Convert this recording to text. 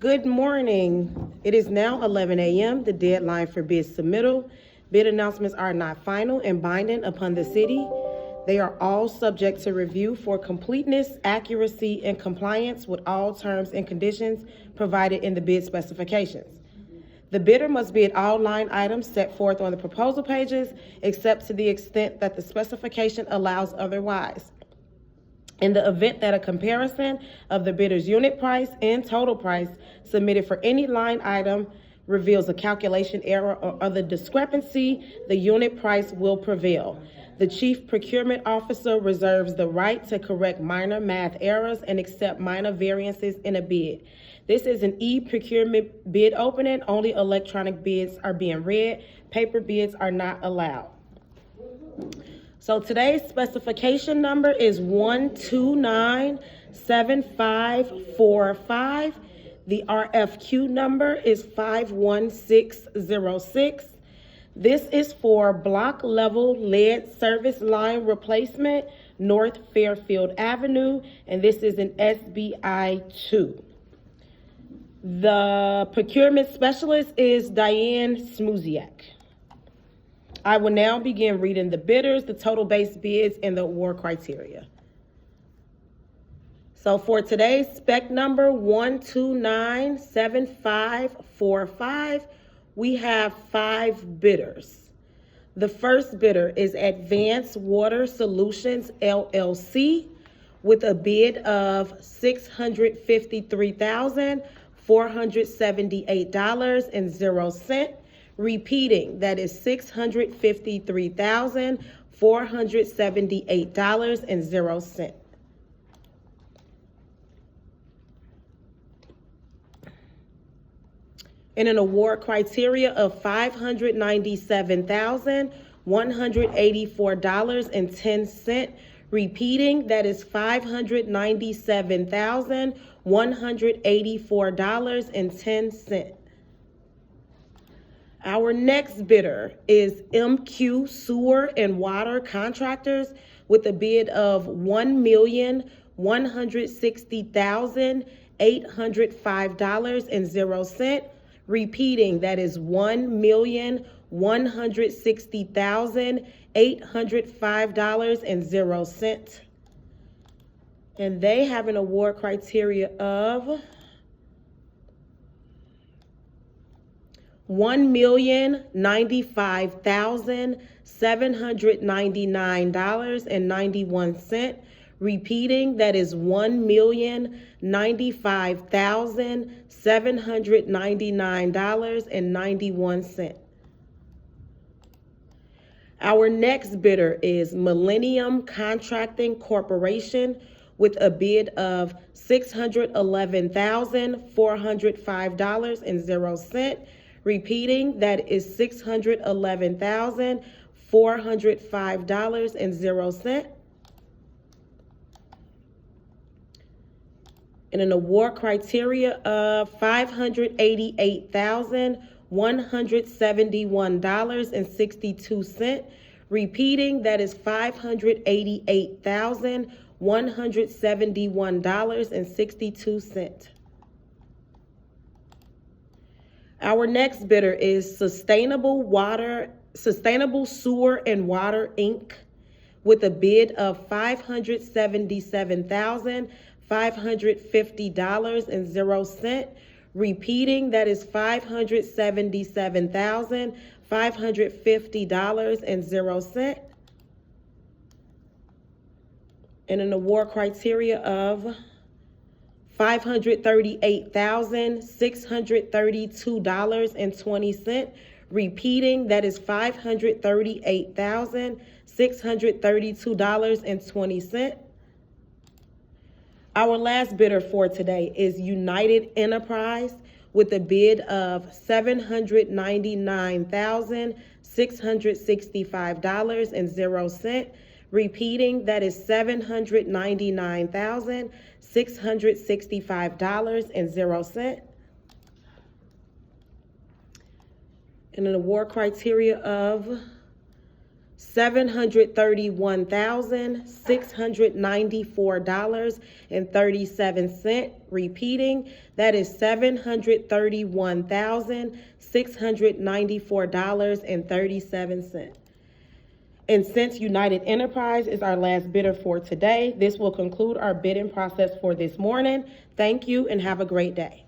Good morning. It is now 11 a.m., the deadline for bid submittal. Bid announcements are not final and binding upon the city. They are all subject to review for completeness, accuracy, and compliance with all terms and conditions provided in the bid specifications. The bidder must bid all line items set forth on the proposal pages, except to the extent that the specification allows otherwise. In the event that a comparison of the bidder's unit price and total price submitted for any line item reveals a calculation error or other discrepancy, the unit price will prevail. The Chief Procurement Officer reserves the right to correct minor math errors and accept minor variances in a bid. This is an e-procurement bid opening. Only electronic bids are being read. Paper bids are not allowed. So today's specification number is 1297545. The RFQ number is 51606. This is for block level lead service line replacement, North Fairfield Avenue, and this is an SBI-II. The procurement specialist is Diane Smuziak. I will now begin reading the bidders, the total base bids, and the award criteria. So for today's spec number 1297545, we have 5 bidders. The first bidder is Advanced Water Solutions, LLC, with a bid of $653,478.00. Repeating, that is $653,478.00. And an award criteria of $597,184.10. Repeating, that is $597,184.10. Our next bidder is MQ Sewer and Water Contractors with a bid of $1,160,805.00. Repeating, that is $1,160,805.00. And they have an award criteria of $1,095,799.91. Repeating, that is $1,095,799.91. Our next bidder is Millennium Contracting Corporation with a bid of $611,405.00. Repeating, that is $611,405.00. And an award criteria of $588,171.62. Repeating, that is $588,171.62. Our next bidder is Sustainable Sewer and Water, Inc., with a bid of $577,550.00. Repeating, that is $577,550.00. And an award criteria of $538,632.20. Repeating, that is $538,632.20. Our last bidder for today is United Enterprise with a bid of $799,665.00. Repeating, that is $799,665.00. And an award criteria of $731,694.37. Repeating, that is $731,694.37. And since United Enterprise is our last bidder for today, this will conclude our bidding process for this morning. Thank you and have a great day.